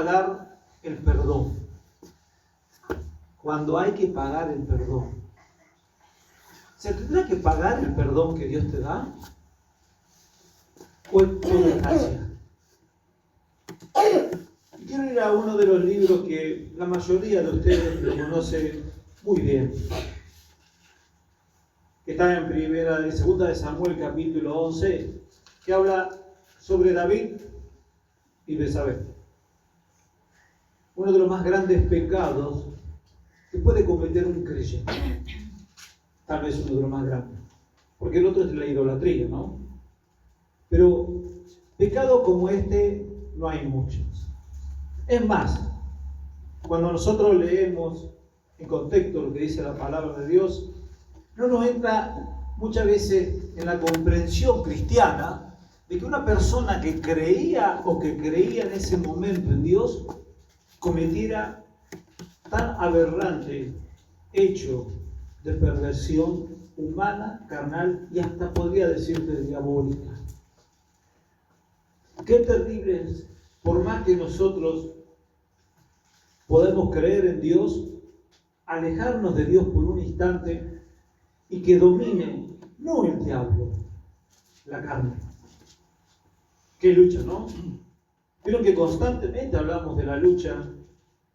pagar el perdón. Cuando hay que pagar el perdón. ¿Se tendrá que pagar el perdón que Dios te da? ¿O es todo de gracia? Quiero ir a uno de los libros que la mayoría de ustedes lo conocen muy bien. Que está en segunda de Samuel, capítulo 11, que habla sobre David y Betsabé. Uno de los más grandes pecados que puede cometer un creyente. Tal vez uno de los más grandes. Porque el otro es la idolatría, ¿no? Pero pecado como este no hay muchos. Es más, cuando nosotros leemos en contexto lo que dice la palabra de Dios, no nos entra muchas veces en la comprensión cristiana de que una persona que creía o que creía en ese momento en Dios cometiera tan aberrante hecho de perversión humana, carnal y hasta podría decirte diabólica. Qué terrible es, por más que nosotros podemos creer en Dios, alejarnos de Dios por un instante y que domine, no el diablo, la carne. Qué lucha, ¿no? Pero que constantemente hablamos de la lucha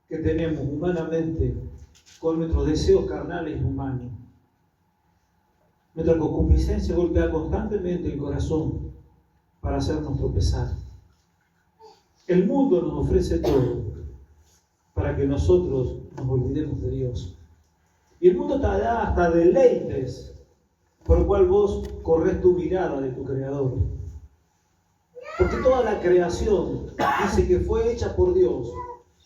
que tenemos humanamente con nuestros deseos carnales y humanos. Nuestra concupiscencia golpea constantemente el corazón para hacernos tropezar. El mundo nos ofrece todo para que nosotros nos olvidemos de Dios. Y el mundo te da hasta deleites por el cual vos corres tu mirada de tu Creador. Porque toda la creación dice que fue hecha por Dios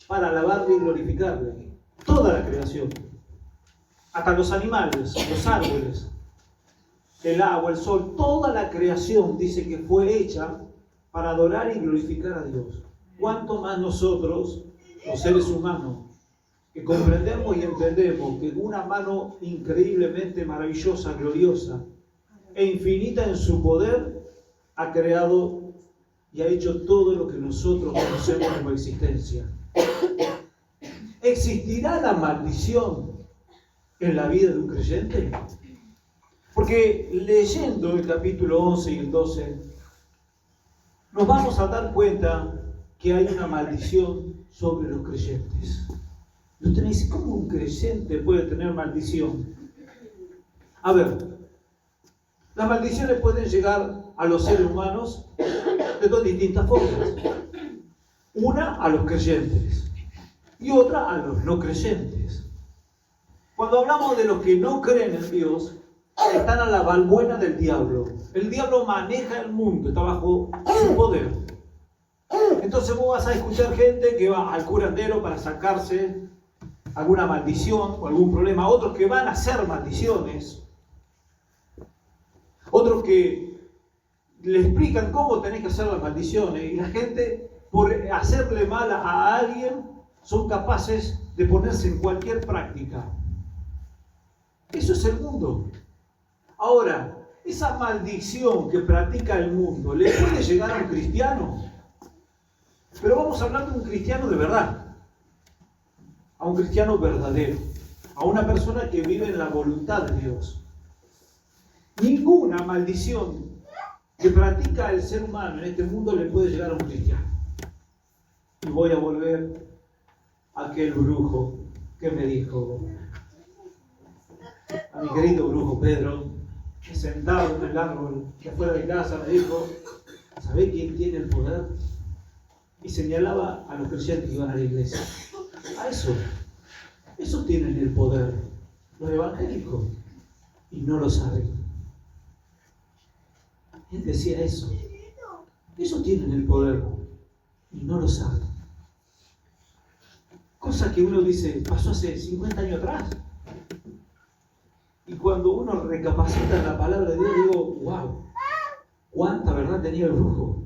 para alabarle y glorificarle. Toda la creación. Hasta los animales, los árboles, el agua, el sol, toda la creación dice que fue hecha para adorar y glorificar a Dios. ¿Cuánto más nosotros, los seres humanos, que comprendemos y entendemos que una mano increíblemente maravillosa, gloriosa e infinita en su poder ha creado y ha hecho todo lo que nosotros conocemos como existencia? ¿Existirá la maldición en la vida de un creyente? Porque leyendo el capítulo 11 y el 12, nos vamos a dar cuenta que hay una maldición sobre los creyentes. Y usted me dice, ¿cómo un creyente puede tener maldición? A ver, las maldiciones pueden llegar a los seres humanos de dos distintas formas. Una a los creyentes y otra a los no creyentes. Cuando hablamos de los que no creen en Dios, están a la balbuena del diablo. El diablo maneja el mundo, está bajo su poder. Entonces vos vas a escuchar gente que va al curandero para sacarse alguna maldición o algún problema, otros que van a hacer maldiciones, otros que le explican cómo tenés que hacer las maldiciones, y la gente, por hacerle mal a alguien, son capaces de ponerse en cualquier práctica. Eso es el mundo. Ahora, esa maldición que practica el mundo, ¿le puede llegar a un cristiano? Pero vamos a hablar de un cristiano de verdad, a un cristiano verdadero, a una persona que vive en la voluntad de Dios. Ninguna maldición que practica el ser humano en este mundo le puede llegar a un cristiano. Y voy a volver a aquel brujo que me dijo, a mi querido brujo Pedro, que sentado en el árbol que afuera de casa me dijo, ¿sabés quién tiene el poder? Y señalaba a los creyentes que iban a la iglesia. A esos tienen el poder, los evangélicos, y no lo saben. Él decía eso. Esos tienen el poder y no lo saben. Cosa que uno dice, pasó hace 50 años atrás. Y cuando uno recapacita en la palabra de Dios, digo, wow, cuánta verdad tenía el brujo.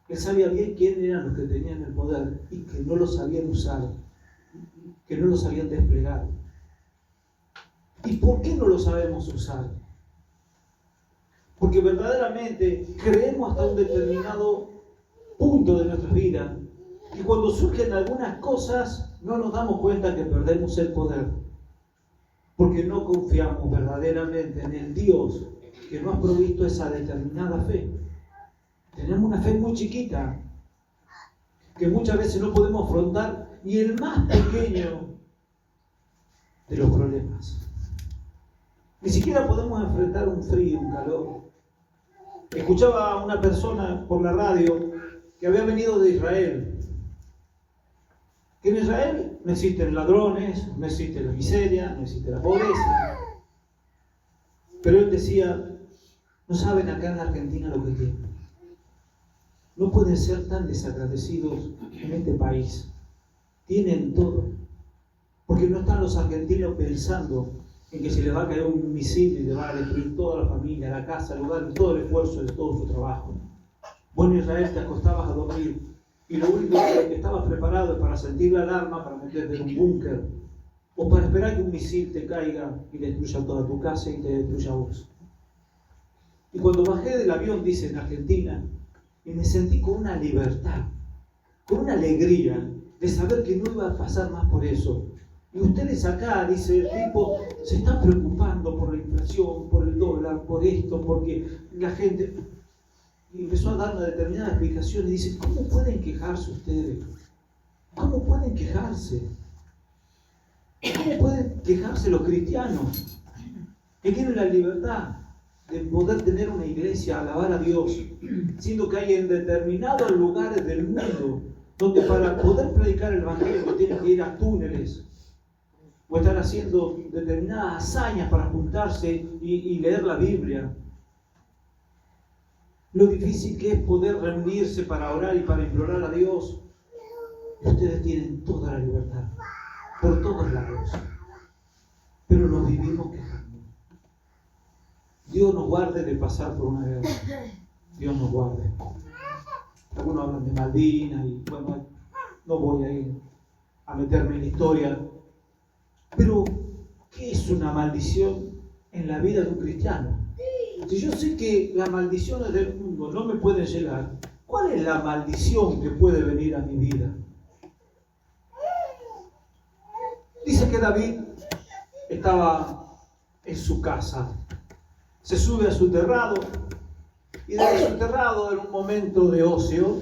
Él sabía bien quién eran los que tenían el poder y que no lo sabían usar, que no lo sabían desplegar. ¿Y por qué no lo sabemos usar? Porque verdaderamente creemos hasta un determinado punto de nuestra vida Y cuando surgen algunas cosas, no nos damos cuenta que perdemos el poder, porque no confiamos verdaderamente en el Dios que nos ha provisto esa determinada fe. Tenemos una fe muy chiquita, que muchas veces no podemos afrontar ni el más pequeño de los problemas. Ni siquiera podemos enfrentar un frío, un calor. Escuchaba a una persona por la radio que había venido de Israel. Que en Israel no existen ladrones, no existe la miseria, no existe la pobreza. Pero él decía, no saben acá en Argentina lo que tienen. No pueden ser tan desagradecidos en este país. Tienen todo. Porque no están los argentinos pensando en que se les va a caer un misil y les va a destruir toda la familia, la casa, el hogar, todo el esfuerzo de todo su trabajo. Vos en Israel te acostabas a dormir y lo único que estabas preparado es para sentir la alarma, para meterte en un búnker o para esperar que un misil te caiga y destruya toda tu casa y te destruya a vos. Y cuando bajé del avión, dice, en Argentina, y me sentí con una libertad, con una alegría de saber que no iba a pasar más por eso. Y ustedes acá, dice el tipo, se están preocupando por la inflación, por el dólar, por esto, porque la gente... Y empezó a dar una determinada explicación y dice, ¿cómo pueden quejarse ustedes? ¿Cómo pueden quejarse? ¿Cómo pueden quejarse los cristianos que tienen la libertad de poder tener una iglesia, alabar a Dios, siendo que hay en determinados lugares del mundo donde para poder predicar el evangelio tienen que ir a túneles o estar haciendo determinadas hazañas para juntarse y leer la Biblia? Lo difícil que es poder reunirse para orar y para implorar a Dios. Y ustedes tienen toda la libertad, por todos lados, pero nos vivimos quejando. Dios nos guarde de pasar por una guerra. Dios nos guarde. Algunos hablan de Malvinas y bueno, no voy a ir a meterme en la historia. Pero, ¿qué es una maldición en la vida de un cristiano? Si yo sé que las maldiciones del mundo no me pueden llegar, ¿cuál es la maldición que puede venir a mi vida? Dice que David estaba en su casa, se sube a su terrado y desde su terrado, en un momento de ocio,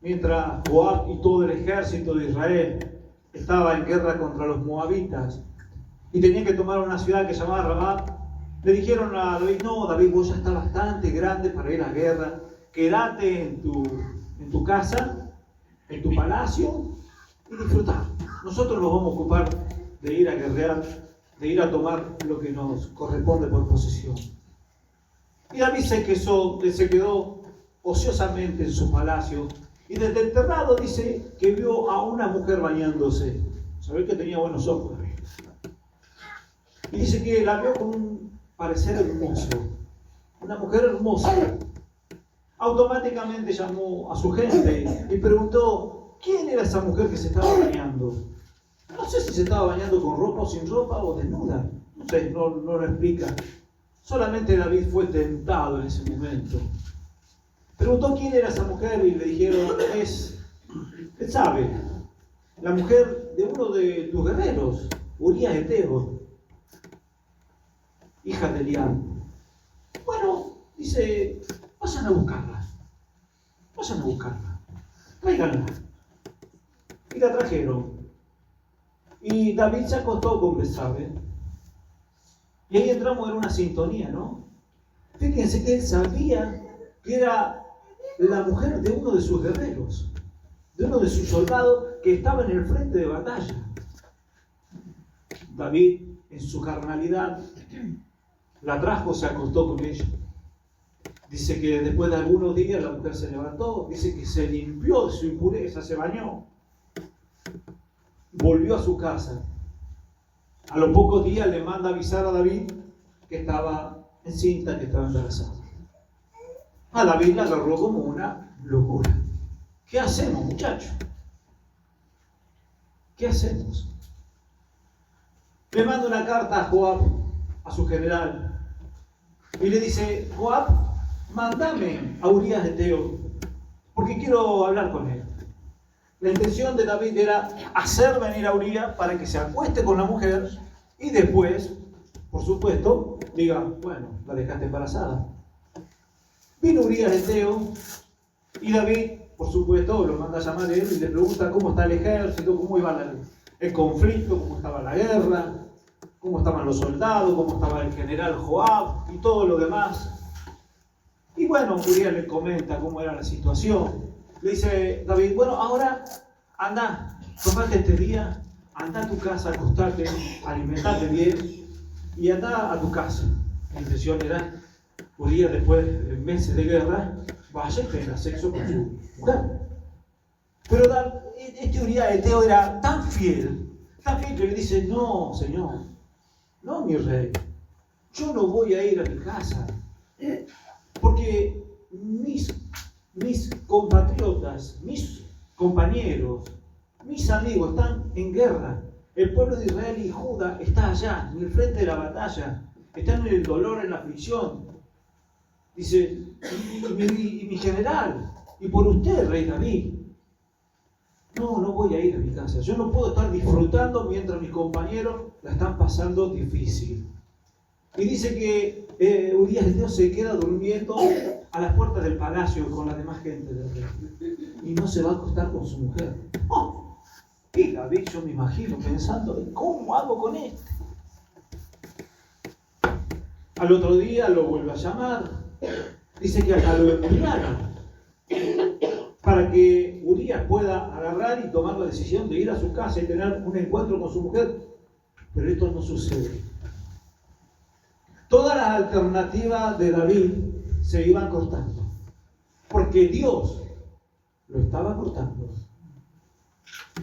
mientras Joab y todo el ejército de Israel estaba en guerra contra los moabitas y tenían que tomar una ciudad que se llamaba Rabá, le dijeron a David, no, David, vos ya estás bastante grande para ir a guerra, quédate en tu casa, en tu palacio y disfrutar. Nosotros nos vamos a ocupar de ir a guerrear, de ir a tomar lo que nos corresponde por posesión. Y David se quedó ociosamente en su palacio y desde el terrado dice que vio a una mujer bañándose. Sabés que tenía buenos ojos, David. Y dice que la vio con un parecer hermoso, una mujer hermosa. Automáticamente llamó a su gente y preguntó quién era esa mujer que se estaba bañando. No sé si se estaba bañando con ropa o sin ropa o desnuda, no sé, no lo explica. Solamente David fue tentado en ese momento. Preguntó quién era esa mujer y le dijeron, él sabe, la mujer de uno de tus guerreros, Urías Eteo, hija de Eliab. Bueno, dice, vayan a buscarla, tráiganla. Y la trajeron. Y David se acostó con Betsabé. Y ahí entramos en una sintonía, ¿no? Fíjense que él sabía que era la mujer de uno de sus guerreros, de uno de sus soldados que estaba en el frente de batalla. David, en su carnalidad, la trajo, se acostó con ella. Dice que después de algunos días la mujer se levantó, dice que se limpió de su impureza, se bañó, volvió a su casa. A los pocos días le manda avisar a David que estaba encinta, que estaba embarazada. A David la agarró como una locura. ¿Qué hacemos, muchachos? ¿Qué hacemos? Le manda una carta a Joab, a su general, y le dice, Joab, mándame a Urías Eteo, porque quiero hablar con él. La intención de David era hacer venir a Urías para que se acueste con la mujer y después, por supuesto, diga, bueno, la dejaste embarazada. Vino Urías Eteo y David, por supuesto, lo manda a llamar a él y le pregunta cómo está el ejército, cómo iba el conflicto, cómo estaba la guerra, cómo estaban los soldados, cómo estaba el general Joab y todo lo demás. Y bueno, Urías le comenta cómo era la situación. Le dice David, bueno, ahora anda, tomate este día, anda a tu casa, acostate, alimentate bien y anda a tu casa. La intención era, Urías después de meses de guerra, vaya y tenga sexo con su mujer. Pero este Urías Eteo era tan fiel que le dice, no, señor, no, mi rey, yo no voy a ir a mi casa, porque mis compatriotas, mis compañeros, mis amigos están en guerra. El pueblo de Israel y Judá está allá, en el frente de la batalla, están en el dolor, en la aflicción. Dice, y mi general, y por usted, rey David, no voy a ir a mi casa. Yo no puedo estar disfrutando mientras mis compañeros la están pasando difícil. Y dice que Urías Eteo se queda durmiendo a las puertas del palacio con la demás gente del rey. Y no se va a acostar con su mujer. Y David, yo me imagino pensando, ¿cómo hago con este? Al otro día lo vuelve a llamar. Dice que acá lo enviaron para que Urías pueda agarrar y tomar la decisión de ir a su casa y tener un encuentro con su mujer. Pero esto no sucede. Todas las alternativas de David se iban cortando, porque Dios lo estaba cortando.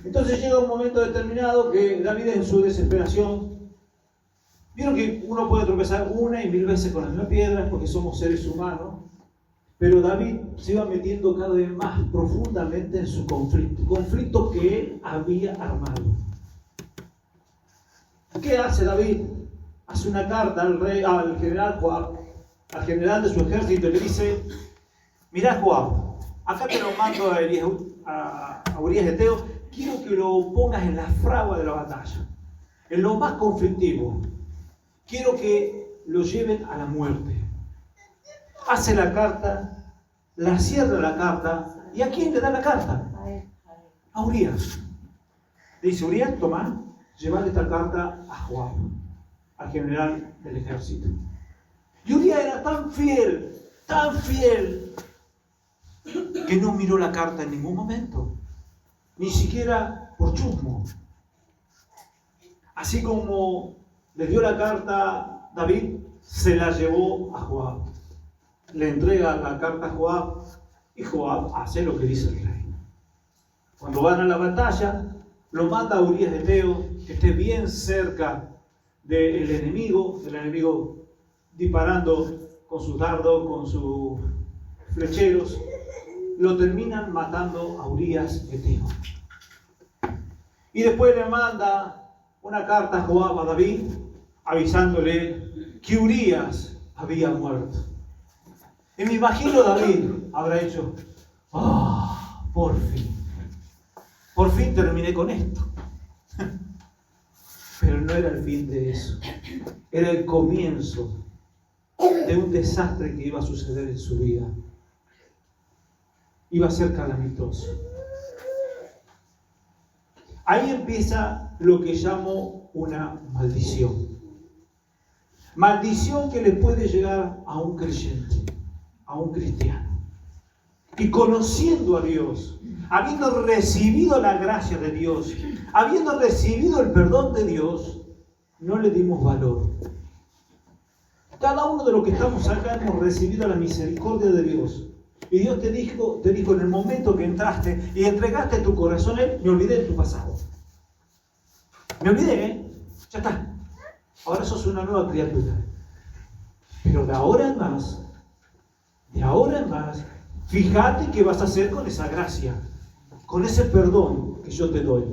Entonces llega un momento determinado que David, en su desesperación, vieron que uno puede tropezar una y 1000 veces con las mismas piedras porque somos seres humanos, pero David se iba metiendo cada vez más profundamente en su conflicto que él había armado. ¿Qué hace David? Hace una carta al general Joab, al general de su ejército, y le dice, mirá Joab, acá te lo mando a Urías Eteo, quiero que lo pongas en la fragua de la batalla, en lo más conflictivo, quiero que lo lleven a la muerte. Hace la carta, la cierra la carta, ¿y a quién le da la carta? A Urías. Le dice, Urías, toma, llevale esta carta a Joab, al general del ejército. Y Urías era tan fiel, que no miró la carta en ningún momento, ni siquiera por chusmo. Así como le dio la carta David, se la llevó a Joab. Le entrega la carta a Joab y Joab hace lo que dice el rey. Cuando van a la batalla, lo manda a Urías Eteo, que esté bien cerca del enemigo, disparando con sus dardos, con sus flecheros, lo terminan matando a Urías Eteo. Y después le manda una carta a Joab a David, avisándole que Urías había muerto. Y me imagino David habrá hecho, por fin terminé con esto. Pero no era el fin de eso, era el comienzo de un desastre que iba a suceder en su vida. Iba a ser calamitoso. Ahí empieza lo que llamo una maldición. Maldición que le puede llegar a un creyente, a un cristiano. Y conociendo a Dios, habiendo recibido la gracia de Dios, habiendo recibido el perdón de Dios, no le dimos valor. Cada uno de los que estamos acá hemos recibido la misericordia de Dios. Y Dios te dijo en el momento que entraste y entregaste tu corazón a Él, me olvidé de tu pasado. Me olvidé, ya está. Ahora sos una nueva criatura. Pero de ahora en más, fíjate qué vas a hacer con esa gracia, con ese perdón que yo te doy.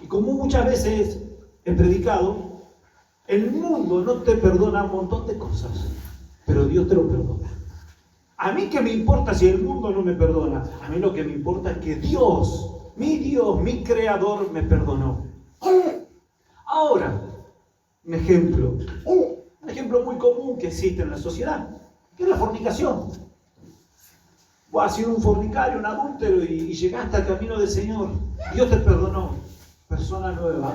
Y como muchas veces he predicado, el mundo no te perdona un montón de cosas, pero Dios te lo perdona. A mí qué me importa si el mundo no me perdona, a mí lo que me importa es que Dios mi Dios, mi Creador me perdonó. Ahora, un ejemplo muy común que existe en la sociedad, que es la fornicación. Vos has sido un fornicario, un adúltero y llegaste al camino del Señor. Dios te perdonó, persona nueva.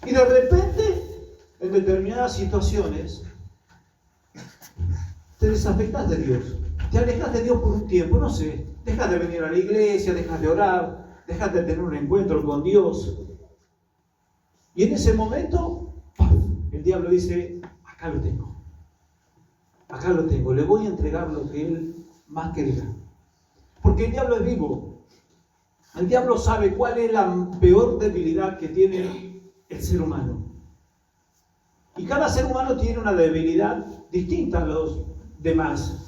Y de repente, en determinadas situaciones, te desafectas de Dios. Te alejas de Dios por un tiempo, no sé. Dejas de venir a la iglesia, dejas de orar, dejas de tener un encuentro con Dios. Y en ese momento, ¡paf!, el diablo dice, acá lo tengo. Acá lo tengo, le voy a entregar lo que él más quería. Porque el diablo es vivo. El diablo sabe cuál es la peor debilidad que tiene el ser humano. Y cada ser humano tiene una debilidad distinta a los demás.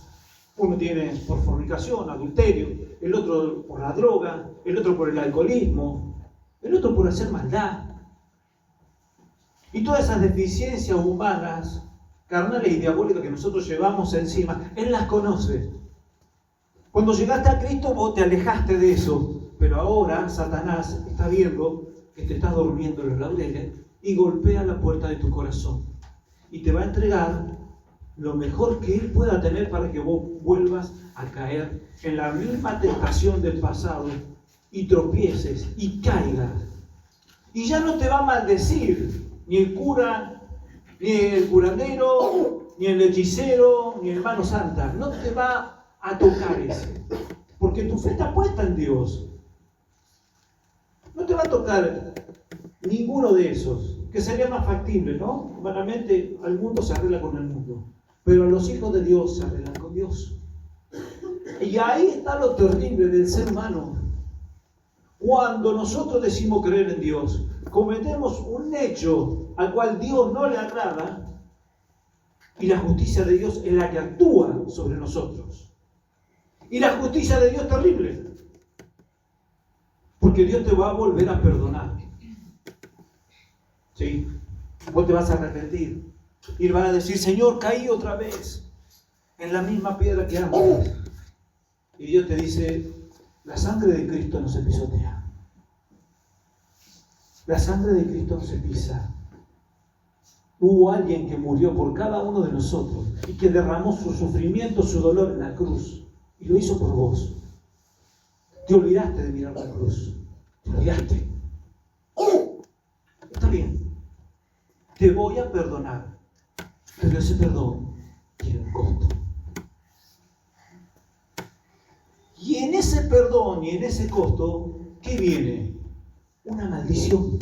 Uno tiene por fornicación, adulterio, el otro por la droga, el otro por el alcoholismo, el otro por hacer maldad. Y todas esas deficiencias humanas, carnales y diabólicas que nosotros llevamos encima, Él las conoce. Cuando llegaste a Cristo vos te alejaste de eso, pero ahora Satanás está viendo que te estás durmiendo en los laureles y golpea la puerta de tu corazón y te va a entregar lo mejor que Él pueda tener para que vos vuelvas a caer en la misma tentación del pasado y tropieces y caigas. Y ya no te va a maldecir ni el cura, ni el curandero, ni el hechicero, ni el mano santa. No te va a tocar ese, porque tu fe está puesta en Dios. No te va a tocar ninguno de esos, que sería más factible, ¿no? Humanamente, al mundo se arregla con el mundo, pero a los hijos de Dios se arreglan con Dios. Y ahí está lo terrible del ser humano. Cuando nosotros decimos creer en Dios, cometemos un hecho al cual Dios no le agrada, y la justicia de Dios es la que actúa sobre nosotros. Y la justicia de Dios es terrible, porque Dios te va a volver a perdonar. ¿Sí? Vos te vas a arrepentir y vas a decir, Señor, caí otra vez en la misma piedra que antes. Y Dios te dice, la sangre de Cristo no se pisotea. La sangre de Cristo no se pisa. Hubo alguien que murió por cada uno de nosotros y que derramó su sufrimiento, su dolor en la cruz. Y lo hizo por vos. Te olvidaste de mirar la cruz. Te olvidaste. Está bien. Te voy a perdonar. Pero ese perdón tiene un costo. Y en ese perdón y en ese costo, ¿qué viene? Una maldición.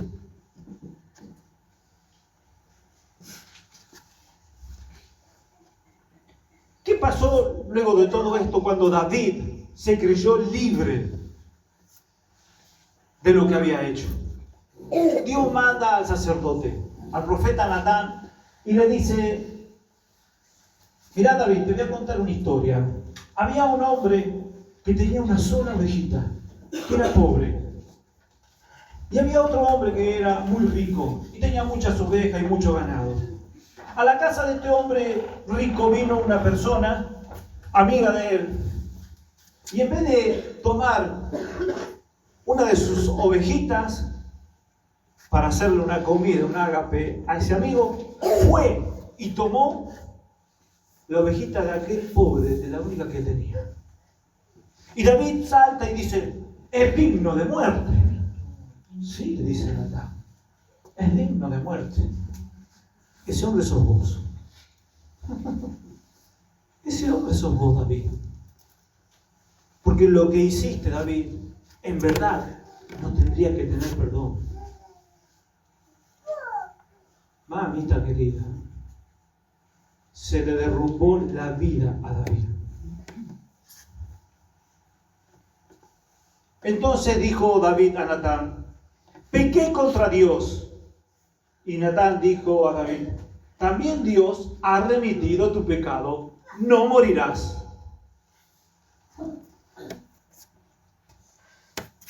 ¿Qué pasó luego de todo esto cuando David se creyó libre de lo que había hecho? Dios manda al sacerdote, al profeta Natán, y le dice, mirá David, te voy a contar una historia. Había un hombre que tenía una sola ovejita, que era pobre. Y había otro hombre que era muy rico y tenía muchas ovejas y mucho ganado. A la casa de este hombre rico vino una persona, amiga de él, y en vez de tomar una de sus ovejitas para hacerle una comida, un ágape a ese amigo, fue y tomó la ovejita de aquel pobre, de la única que tenía. Y David salta y dice, es digno de muerte. Sí, le dice Natán, es digno de muerte. Ese hombre sos vos. Ese hombre sos vos, David. Porque lo que hiciste, David, en verdad no tendría que tener perdón. Mamita querida, se le derrumbó la vida a David. Entonces dijo David a Natán, pequé contra Dios. Y Natán dijo a David, también Dios ha remitido tu pecado, no morirás.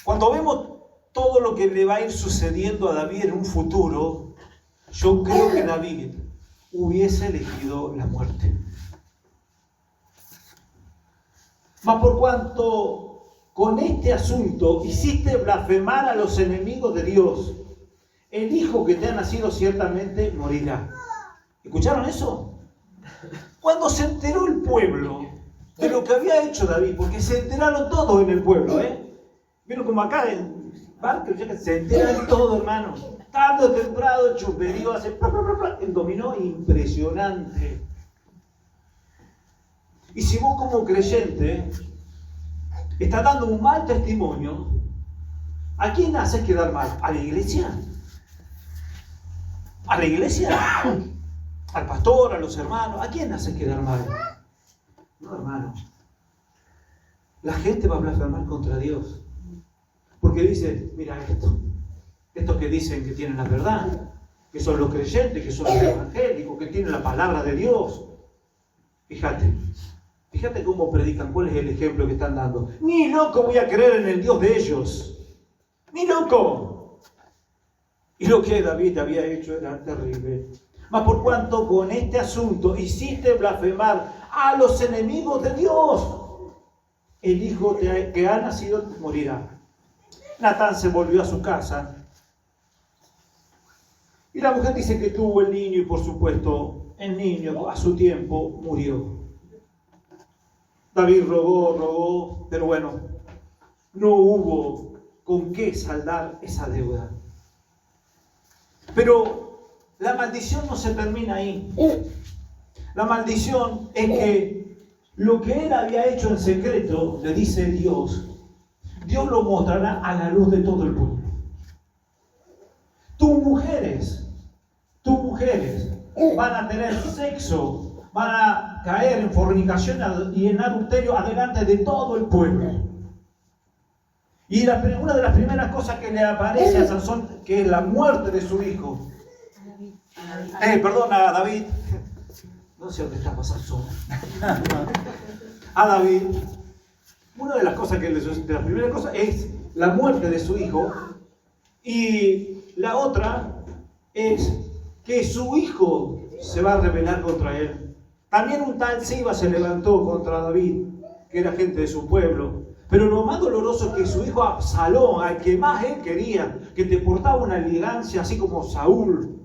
Cuando vemos todo lo que le va a ir sucediendo a David en un futuro, yo creo que David hubiese elegido la muerte. Mas por cuanto con este asunto hiciste blasfemar a los enemigos de Dios. El hijo que te ha nacido ciertamente morirá. ¿Escucharon eso? Cuando se enteró el pueblo de lo que había hecho David, porque se enteraron todos en el pueblo, vieron como acá en Barker, se enteran todos, hermanos. Tarde o temprano el chuperío hace el dominó impresionante. Y si vos como creyente estás dando un mal testimonio, ¿a quién haces quedar mal? ¿A la iglesia? ¿A la iglesia? ¿Al pastor? ¿A los hermanos? ¿A quién haces quedar mal? No, hermano. La gente va a blasfemar contra Dios. Porque dice, mira estos que dicen que tienen la verdad, que son los creyentes, que son los evangélicos, que tienen la palabra de Dios. Fíjate cómo predican, cuál es el ejemplo que están dando. Ni loco voy a creer en el Dios de ellos. Ni loco. Y lo que David había hecho era terrible. Mas por cuanto con este asunto hiciste blasfemar a los enemigos de Dios, el hijo que ha nacido morirá. Natán se volvió a su casa. Y la mujer dice que tuvo el niño y por supuesto el niño a su tiempo murió. David rogó, pero bueno, no hubo con qué saldar esa deuda. Pero la maldición no se termina ahí. La maldición es que lo que él había hecho en secreto, le dice Dios, Dios lo mostrará a la luz de todo el pueblo. Tus mujeres van a tener sexo, van a caer en fornicación y en adulterio adelante de todo el pueblo. Y una de las primeras cosas que le aparece a Sansón, que es la muerte de su hijo. A David. No sé dónde está Sansón. A David. Una de las cosas de las primeras cosas es la muerte de su hijo. Y la otra es que su hijo se va a rebelar contra él. También un tal Siba se levantó contra David, que era gente de su pueblo. Pero lo más doloroso es que su hijo Absalón, al que más él quería, que te portaba una elegancia así como Saúl,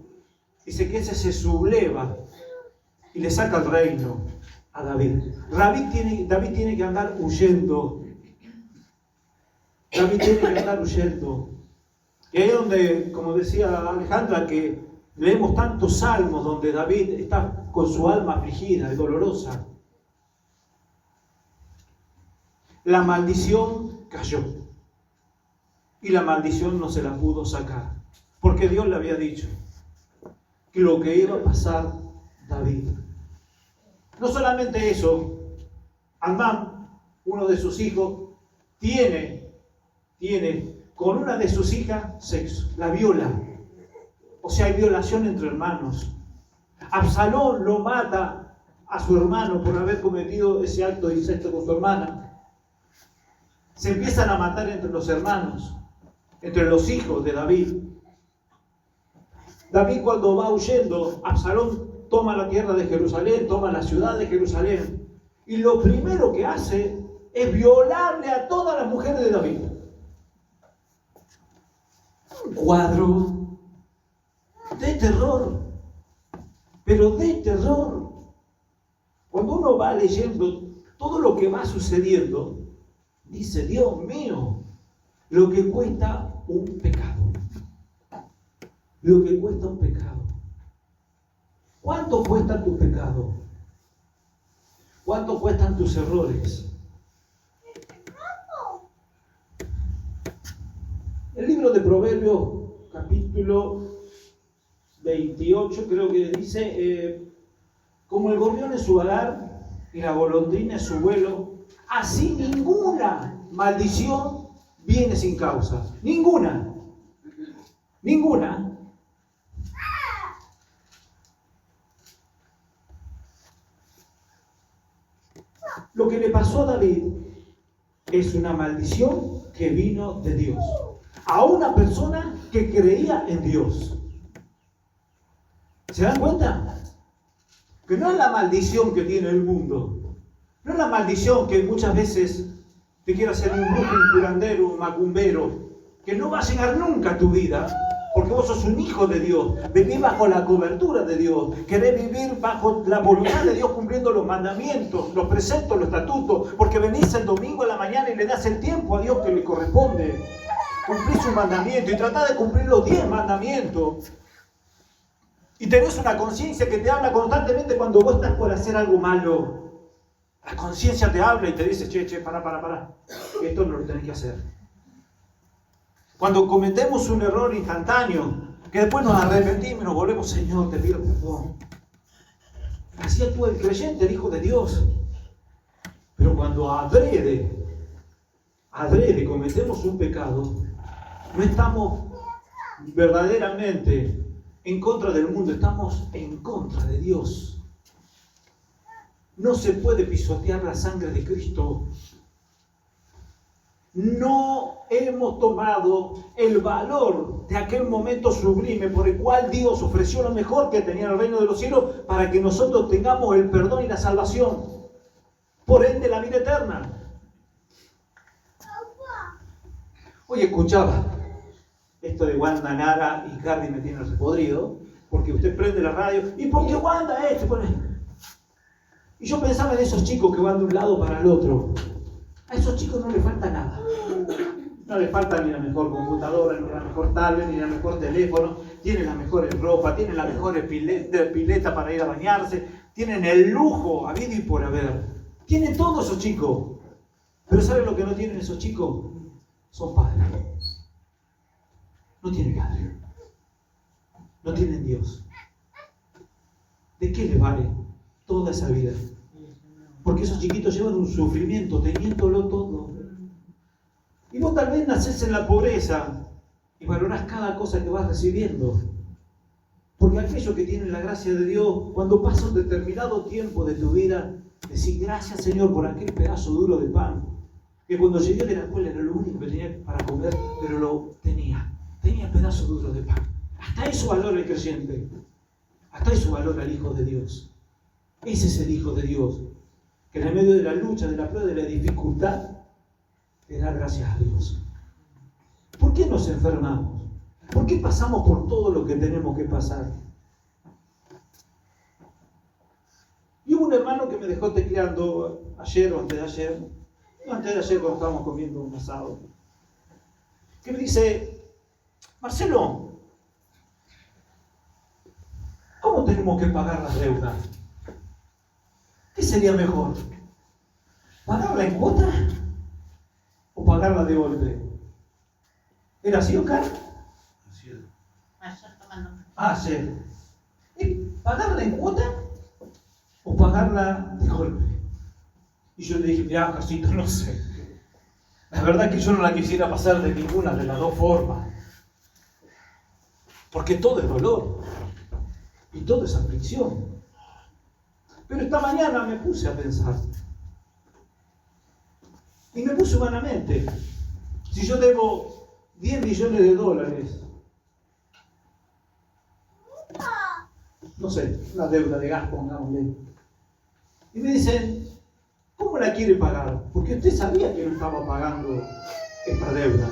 dice que ese se subleva y le saca el reino a David. David tiene que andar huyendo. David tiene que andar huyendo. Y ahí es donde, como decía Alejandra, que leemos tantos salmos donde David está con su alma afligida y dolorosa. La maldición cayó. Y la maldición no se la pudo sacar. Porque Dios le había dicho que lo que iba a pasar David. No solamente eso, Amán, uno de sus hijos, tiene con una de sus hijas sexo, la viola. O sea, hay violación entre hermanos. Absalón lo mata a su hermano por haber cometido ese acto de incesto con su hermana. Se empiezan a matar entre los hermanos, entre los hijos de David. David, cuando va huyendo, Absalón toma la tierra de Jerusalén, toma la ciudad de Jerusalén, y lo primero que hace es violarle a todas las mujeres de David. Un cuadro de terror, pero de terror. Cuando uno va leyendo todo lo que va sucediendo, dice, Dios mío, lo que cuesta un pecado. Lo que cuesta un pecado. ¿Cuánto cuesta tu pecado? ¿Cuánto cuestan tus errores? El libro de Proverbios, capítulo 28, creo que dice, como el gorrión en su hogar y la golondrina en su vuelo, así ninguna maldición viene sin causa. Ninguna. Lo que le pasó a David es una maldición que vino de Dios. A una persona que creía en Dios. ¿Se dan cuenta? Que no es la maldición que tiene el mundo. No es la maldición que muchas veces te quiere hacer un brujo, un curandero, un macumbero, que no va a llegar nunca a tu vida, porque vos sos un hijo de Dios, vivís bajo la cobertura de Dios, querés vivir bajo la voluntad de Dios, cumpliendo los mandamientos, los preceptos, los estatutos, porque venís el domingo a la mañana y le das el tiempo a Dios que le corresponde. Cumplís un mandamiento y tratás de cumplir los 10 mandamientos. Y tenés una conciencia que te habla constantemente cuando vos estás por hacer algo malo. La conciencia te habla y te dice, che, pará. Esto no lo tenés que hacer. Cuando cometemos un error instantáneo, que después nos arrepentimos y nos volvemos, Señor, te pido perdón. Así actúa el creyente, el Hijo de Dios. Pero cuando adrede cometemos un pecado, no estamos verdaderamente en contra del mundo, estamos en contra de Dios. No se puede pisotear la sangre de Cristo. No hemos tomado el valor de aquel momento sublime por el cual Dios ofreció lo mejor que tenía el reino de los cielos para que nosotros tengamos el perdón y la salvación. Por ende, la vida eterna. Hoy escuchaba esto de Wanda Nara y Cardi me tiene repodrido, porque usted prende la radio, ¿y por qué Wanda esto? Y yo pensaba en esos chicos que van de un lado para el otro. A esos chicos no les falta nada. No les falta ni la mejor computadora, ni la mejor tablet, ni la mejor teléfono. Tienen las mejores ropas, tienen las mejores piletas para ir a bañarse. Tienen el lujo habido y por haber. Tienen todos esos chicos. Pero ¿saben lo que no tienen esos chicos? Son padres. No tienen padre. No tienen Dios. ¿De qué les vale toda esa vida? Porque esos chiquitos llevan un sufrimiento teniéndolo todo. Y vos tal vez nacés en la pobreza y valorás cada cosa que vas recibiendo. Porque aquellos que tienen la gracia de Dios, cuando pasa un determinado tiempo de tu vida, decís gracias Señor por aquel pedazo duro de pan, que cuando llegué de la escuela era lo único que tenía para comer, pero lo tenía pedazo duro de pan. Hasta eso valora el creyente. Hasta eso valora el Hijo de Dios. Ese es el Hijo de Dios, que en el medio de la lucha, de la prueba, de la dificultad, le da gracias a Dios. ¿Por qué nos enfermamos? ¿Por qué pasamos por todo lo que tenemos que pasar? Y hubo un hermano que me dejó tecleando ayer o antes de ayer cuando estábamos comiendo un asado, que me dice, Marcelo, ¿cómo tenemos que pagar las deudas? ¿Qué sería mejor? ¿Pagarla en cuota o pagarla de golpe? ¿Era así, Oscar? Ayer. ¿Y pagarla en cuota o pagarla de golpe? Y yo le dije, mira, Oscarcito, no sé. La verdad que yo no la quisiera pasar de ninguna de las dos formas. Porque todo es dolor. Y todo es aflicción. Pero esta mañana me puse a pensar. Y me puse humanamente. Si yo debo 10 millones de dólares, no sé, una deuda de gas, pongámosle. Y me dicen, ¿cómo la quiere pagar? Porque usted sabía que no estaba pagando esta deuda.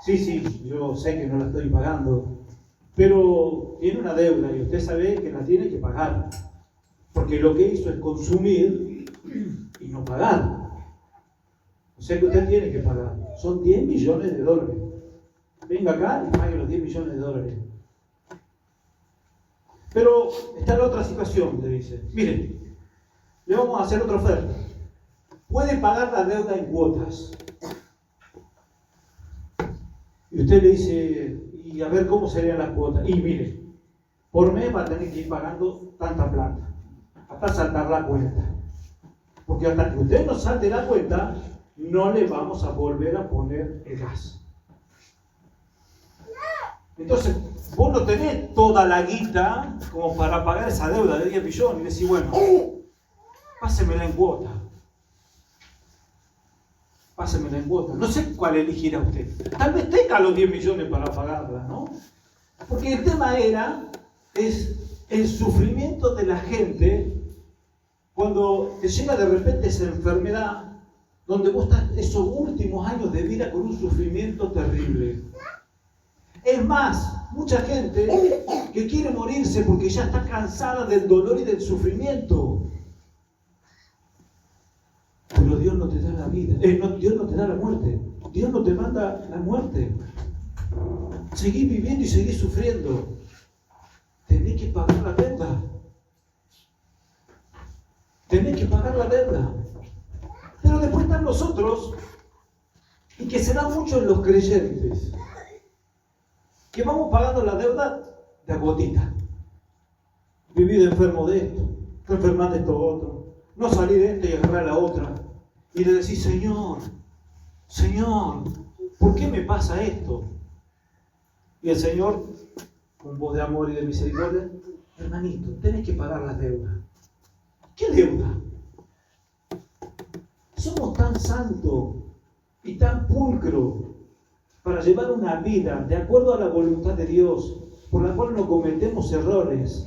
Sí, yo sé que no la estoy pagando. Pero tiene una deuda y usted sabe que la tiene que pagar. Porque lo que hizo es consumir y no pagar. O sea que usted tiene que pagar. Son 10 millones de dólares. Venga acá y pague los 10 millones de dólares. Pero está la otra situación, le dice. Mire, le vamos a hacer otra oferta. Puede pagar la deuda en cuotas. Y usted le dice, y a ver cómo serían las cuotas. Y mire, por mes va a tener que ir pagando tanta plata. Hasta saltar la cuenta. Porque hasta que usted no salte la cuenta, no le vamos a volver a poner el gas. Entonces, vos no tenés toda la guita como para pagar esa deuda de 10 millones. Y decís, bueno, pásemela en cuota. Pásemela en cuota. No sé cuál elegirá usted. Tal vez tenga los 10 millones para pagarla, ¿no? Porque el tema es el sufrimiento de la gente cuando te llega de repente esa enfermedad donde vos estás esos últimos años de vida con un sufrimiento terrible. Es más, mucha gente que quiere morirse porque ya está cansada del dolor y del sufrimiento. Pero Dios no te da la vida, Dios no te da la muerte, Dios no te manda la muerte. Seguís viviendo y seguís sufriendo. Tenés que pagar la deuda. Tenés que pagar la deuda. Pero después están los otros, y que se dan mucho en los creyentes, que vamos pagando la deuda de a gotita. Vivido enfermo de esto, enfermar de esto otro, no salir de esta y agarrar la otra. Y le decís, Señor, ¿por qué me pasa esto? Y el Señor, con voz de amor y de misericordia, hermanito, tenés que pagar la deuda. ¿Qué deuda? Somos tan santos y tan pulcros para llevar una vida de acuerdo a la voluntad de Dios, por la cual no cometemos errores.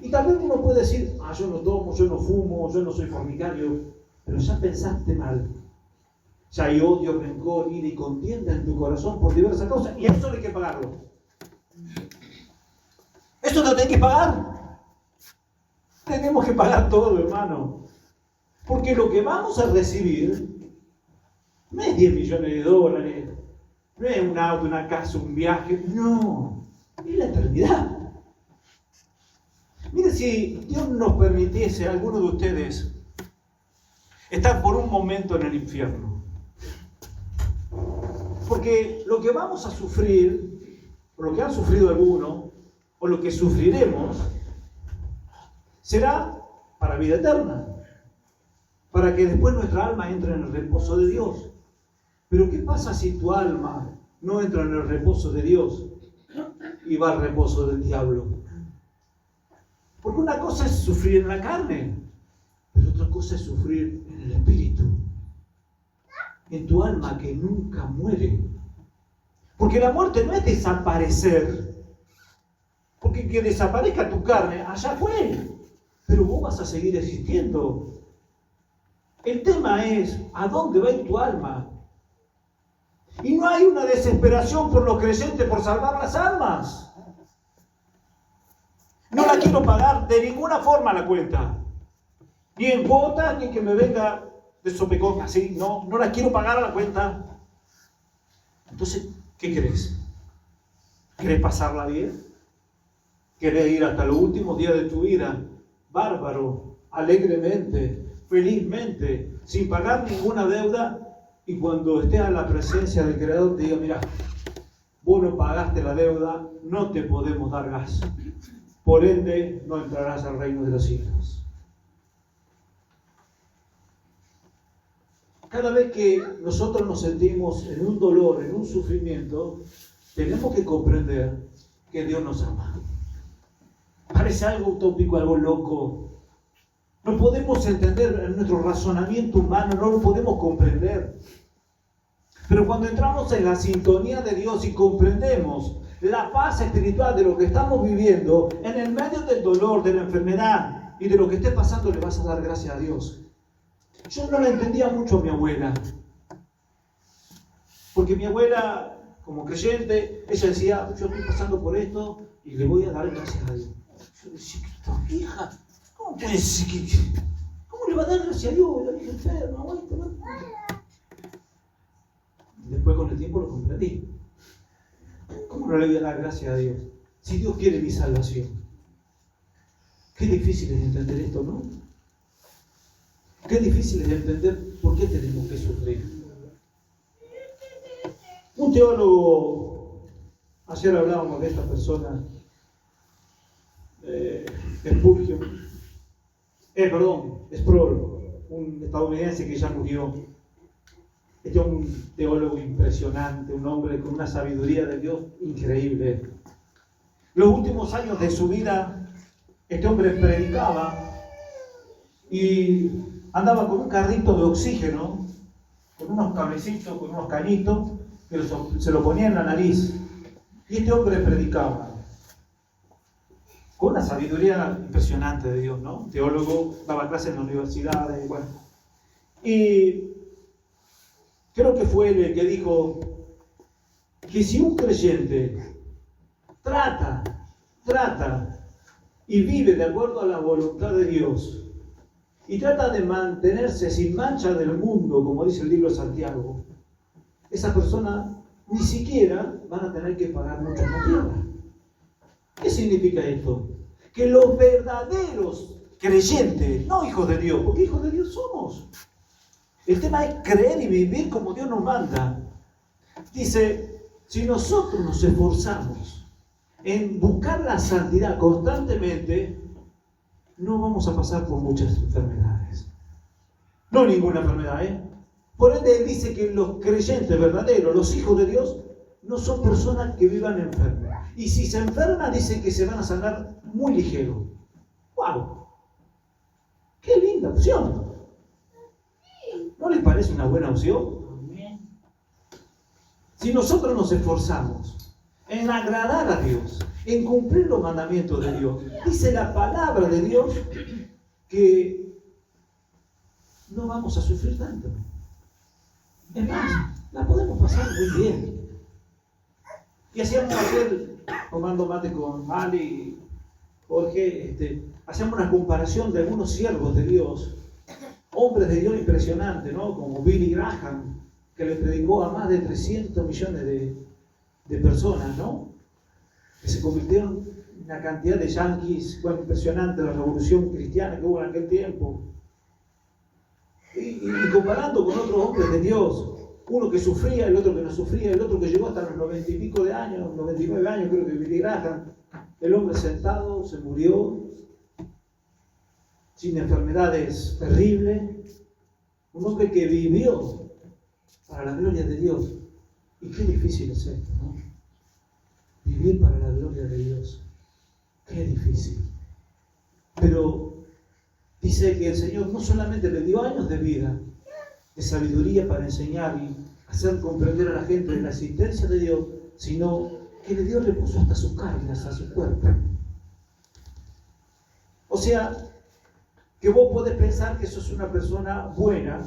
Y tal vez uno puede decir, yo no tomo, yo no fumo, yo no soy fornicario, pero ya pensaste mal. Ya hay odio, rencor, ira y contienda en tu corazón por diversas causas, y eso hay que pagarlo. ¿Esto lo tenés que pagar? Tenemos que pagar todo, hermano. Porque lo que vamos a recibir no es 10 millones de dólares, no es un auto, una casa, un viaje, no, es la eternidad. Mire, si Dios nos permitiese a alguno de ustedes estar por un momento en el infierno, porque lo que vamos a sufrir, o lo que han sufrido algunos, o lo que sufriremos, será para vida eterna, para que después nuestra alma entre en el reposo de Dios. Pero ¿qué pasa si tu alma no entra en el reposo de Dios y va al reposo del diablo? Porque una cosa es sufrir en la carne, pero otra cosa es sufrir en el espíritu, en tu alma que nunca muere. Porque la muerte no es desaparecer, porque que desaparezca tu carne, allá fue, pero vos vas a seguir existiendo. El tema es, ¿a dónde va tu alma? Y no hay una desesperación por los creyentes por salvar las almas. No la quiero pagar de ninguna forma la cuenta. Ni en cuotas, ni que me venga de sopecón así. No la quiero pagar a la cuenta. Entonces, ¿qué querés? ¿Querés pasarla bien? ¿Querés ir hasta los últimos días de tu vida? Bárbaro, alegremente, felizmente, sin pagar ninguna deuda, y cuando estés a la presencia del Creador te diga, mira, vos no pagaste la deuda, no te podemos dar gas, por ende no entrarás al reino de los cielos. Cada vez que nosotros nos sentimos en un dolor, en un sufrimiento, tenemos que comprender que Dios nos ama. Parece algo utópico, algo loco. No podemos entender en nuestro razonamiento humano, no lo podemos comprender. Pero cuando entramos en la sintonía de Dios y comprendemos la paz espiritual de lo que estamos viviendo, en el medio del dolor, de la enfermedad y de lo que esté pasando, le vas a dar gracias a Dios. Yo no la entendía mucho a mi abuela. Porque mi abuela, como creyente, ella decía, yo estoy pasando por esto y le voy a dar gracias a Dios. Yo decía, hija, ¿cómo puede decir que? ¿Cómo le va a dar gracias a Dios? La hija enferma, Después con el tiempo lo comprendí. ¿Cómo no le voy a dar gracias a Dios? Si Dios quiere mi salvación. Qué difícil es entender esto, ¿no? Qué difícil es entender por qué tenemos que sufrir. Un teólogo, ayer hablábamos de esta persona, Sproul, un estadounidense que ya murió. Este es un teólogo impresionante, un hombre con una sabiduría de Dios increíble. Los últimos años de su vida, este hombre predicaba y andaba con un carrito de oxígeno, con unos cablecitos, con unos cañitos, que se lo ponía en la nariz. Y este hombre predicaba con una sabiduría impresionante de Dios, ¿no? Teólogo, daba clases en la universidad, bueno. Y creo que fue él el que dijo que si un creyente trata y vive de acuerdo a la voluntad de Dios y trata de mantenerse sin mancha del mundo, como dice el libro de Santiago, esa persona ni siquiera van a tener que pagar mucho en la tierra. ¿Qué significa esto? Que los verdaderos creyentes, no hijos de Dios, porque hijos de Dios somos. El tema es creer y vivir como Dios nos manda. Dice, si nosotros nos esforzamos en buscar la santidad constantemente, no vamos a pasar por muchas enfermedades. No ninguna enfermedad, Por ende, él dice que los creyentes verdaderos, los hijos de Dios, no son personas que vivan enfermas. Y si se enferman, dice que se van a sanar muy ligero. ¡Wow! ¡Qué linda opción! ¿No les parece una buena opción? Si nosotros nos esforzamos en agradar a Dios, en cumplir los mandamientos de Dios, dice la palabra de Dios que no vamos a sufrir tanto. Es más, la podemos pasar muy bien. Y hacíamos ayer, tomando mate con Mali y Jorge, hacíamos una comparación de algunos siervos de Dios, hombres de Dios impresionantes, ¿no? Como Billy Graham, que le predicó a más de 300 millones de personas, ¿no? Que se convirtieron en una cantidad de yanquis. Fue impresionante la revolución cristiana que hubo en aquel tiempo. Y comparando con otros hombres de Dios, uno que sufría, el otro que no sufría, el otro que llegó hasta los 90 y pico de años, 99 años, creo que Billy Graham, el hombre sentado, se murió, sin enfermedades terribles, un hombre que vivió para la gloria de Dios. Y qué difícil es esto, ¿no? Vivir para la gloria de Dios. Qué difícil. Pero dice que el Señor no solamente le dio años de vida, de sabiduría para enseñar y hacer comprender a la gente de la existencia de Dios, sino que le dio reposo hasta sus carnes, a su cuerpo. O sea, que vos podés pensar que sos una persona buena,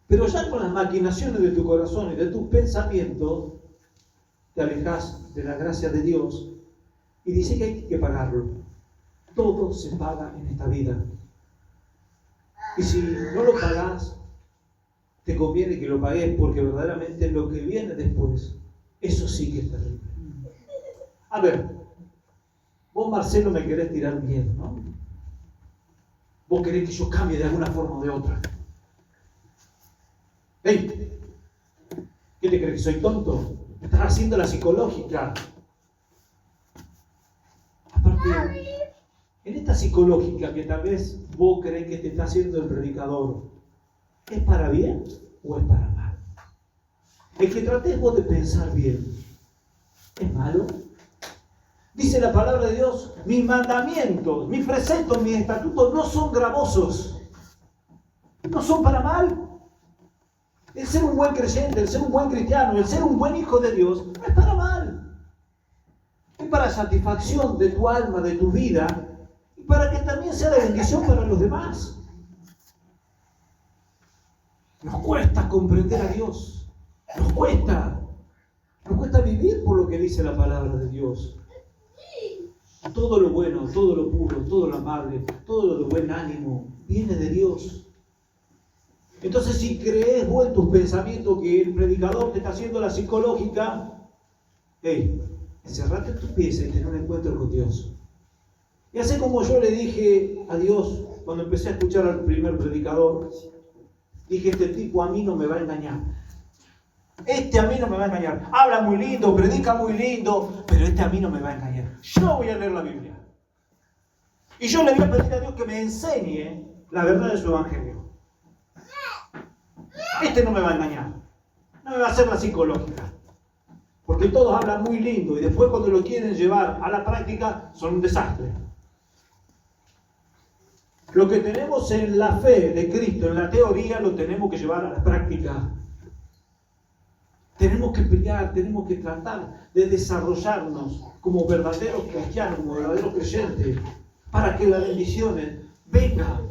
pero ya con las maquinaciones de tu corazón y de tus pensamientos, te alejás de la gracia de Dios y dice que hay que pagarlo. Todo se paga en esta vida. Y si no lo pagás, te conviene que lo pagues, porque verdaderamente lo que viene después, eso sí que es terrible. A ver, vos, Marcelo, me querés tirar miedo, ¿no? Vos querés que yo cambie de alguna forma o de otra. ¡Ey! ¿Qué te crees? ¿Que soy tonto? Me estás haciendo la psicológica. Aparte, en esta psicológica que tal vez vos crees que te está haciendo el predicador, ¿es para bien o es para mal? El que tratés vos de pensar bien, ¿es malo? Dice la palabra de Dios, mis mandamientos, mis preceptos, mis estatutos no son gravosos, no son para mal. El ser un buen creyente, el ser un buen cristiano, el ser un buen hijo de Dios, no es para mal. Es para satisfacción de tu alma, de tu vida, y para que también sea de bendición para los demás. Nos cuesta comprender a Dios, nos cuesta vivir por lo que dice la palabra de Dios. Todo lo bueno, todo lo puro, todo lo amable, todo lo de buen ánimo, viene de Dios. Entonces, si crees vos en tus pensamientos que el predicador te está haciendo la psicológica, encerrate en tus pies y ten un encuentro con Dios. Y así como yo le dije a Dios cuando empecé a escuchar al primer predicador, dije, este tipo a mí no me va a engañar. Este a mí no me va a engañar. Habla muy lindo, predica muy lindo, pero este a mí no me va a engañar. Yo voy a leer la Biblia. Y yo le voy a pedir a Dios que me enseñe la verdad de su evangelio. Este no me va a engañar. No me va a hacer la psicológica. Porque todos hablan muy lindo y después cuando lo quieren llevar a la práctica son un desastre. Lo que tenemos en la fe de Cristo, en la teoría, lo tenemos que llevar a la práctica. Tenemos que pelear, tenemos que tratar de desarrollarnos como verdaderos cristianos, como verdaderos creyentes, para que las bendiciones vengan.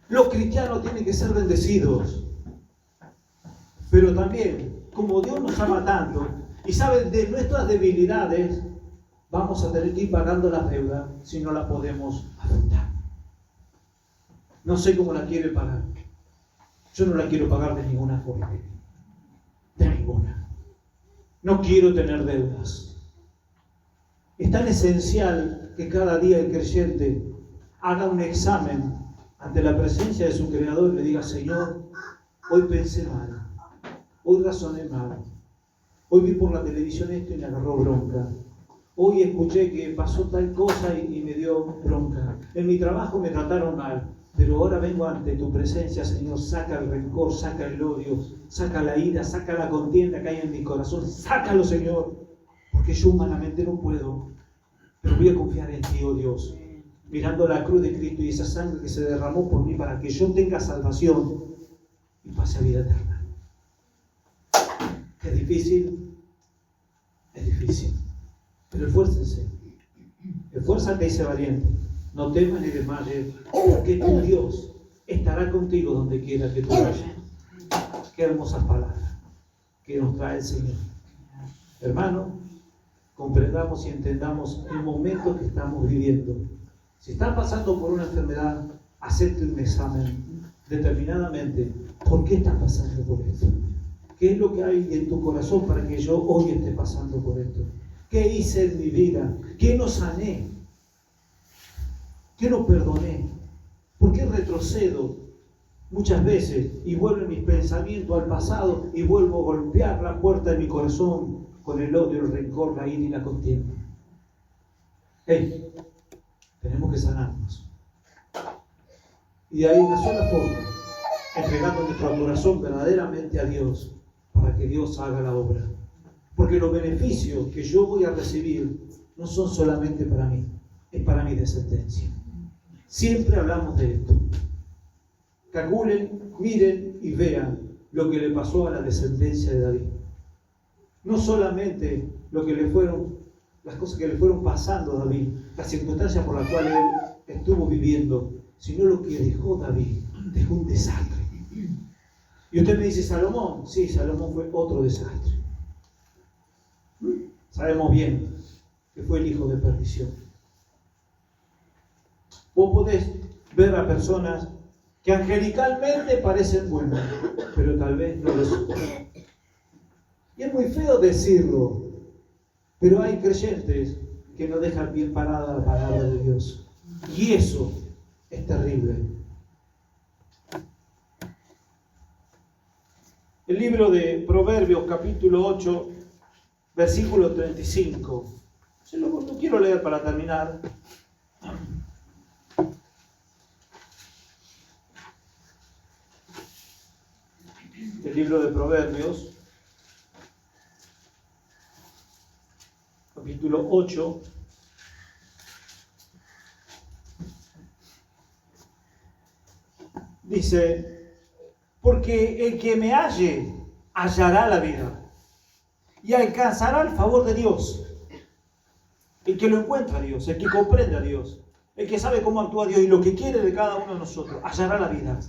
Los cristianos tienen que ser bendecidos. Pero también, como Dios nos ama tanto y sabe de nuestras debilidades, vamos a tener que ir pagando las deudas si no las podemos afrontar. No sé cómo la quiere pagar. Yo no la quiero pagar de ninguna forma. De ninguna. No quiero tener deudas. Es tan esencial que cada día el creyente haga un examen ante la presencia de su Creador y le diga: Señor, hoy pensé mal, hoy razoné mal, hoy vi por la televisión esto y me agarró bronca, hoy escuché que pasó tal cosa y me dio bronca, en mi trabajo me trataron mal, pero ahora vengo ante tu presencia, Señor. Saca el rencor, saca el odio, saca la ira, saca la contienda que hay en mi corazón, sácalo, Señor, porque yo humanamente no puedo, pero voy a confiar en ti, oh Dios, mirando la cruz de Cristo y esa sangre que se derramó por mí para que yo tenga salvación y pase a vida eterna. ¿Es difícil? Es difícil. Pero esfuércense. Esfuérzate y sé valiente. No temas ni desmayes, porque tu Dios estará contigo donde quiera que tú vayas. Qué hermosas palabras que nos trae el Señor. Hermano, comprendamos y entendamos el momento que estamos viviendo. Si estás pasando por una enfermedad, hacete un examen determinadamente. ¿Por qué estás pasando por esto? ¿Qué es lo que hay en tu corazón para que yo hoy esté pasando por esto? ¿Qué hice en mi vida? ¿Qué no sané? ¿Qué no perdoné? ¿Por qué retrocedo muchas veces y vuelvo mis pensamientos al pasado y vuelvo a golpear la puerta de mi corazón con el odio, el rencor, la ira y la contienda? Tenemos que sanarnos. Y hay una sola forma: entregando nuestro corazón verdaderamente a Dios, para que Dios haga la obra. Porque los beneficios que yo voy a recibir no son solamente para mí, es para mi descendencia. Siempre hablamos de esto. Calculen, miren y vean lo que le pasó a la descendencia de David. No solamente las cosas que le fueron pasando a David, las circunstancias por las cuales él estuvo viviendo, sino lo que dejó David. Dejó un desastre. Y usted me dice: ¿Salomón? Sí, Salomón fue otro desastre. Sabemos bien que fue el hijo de perdición. Vos podés ver a personas que angelicalmente parecen buenas, pero tal vez no lo son. Y es muy feo decirlo, pero hay creyentes que no dejan bien parada la palabra de Dios. Y eso es terrible. El libro de Proverbios, capítulo 8, versículo 35. Lo quiero leer para terminar. El libro de Proverbios, capítulo 8, dice: porque el que me halle hallará la vida y alcanzará el favor de Dios. El que lo encuentra a Dios, el que comprende a Dios, el que sabe cómo actúa Dios y lo que quiere de cada uno de nosotros, hallará la vida.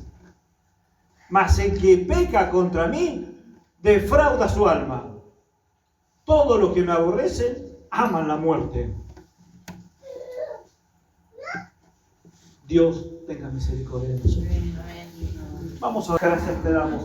Mas el que peca contra mí, defrauda su alma. Todos los que me aborrecen aman la muerte. Dios tenga misericordia de nosotros. Vamos a gracias te damos.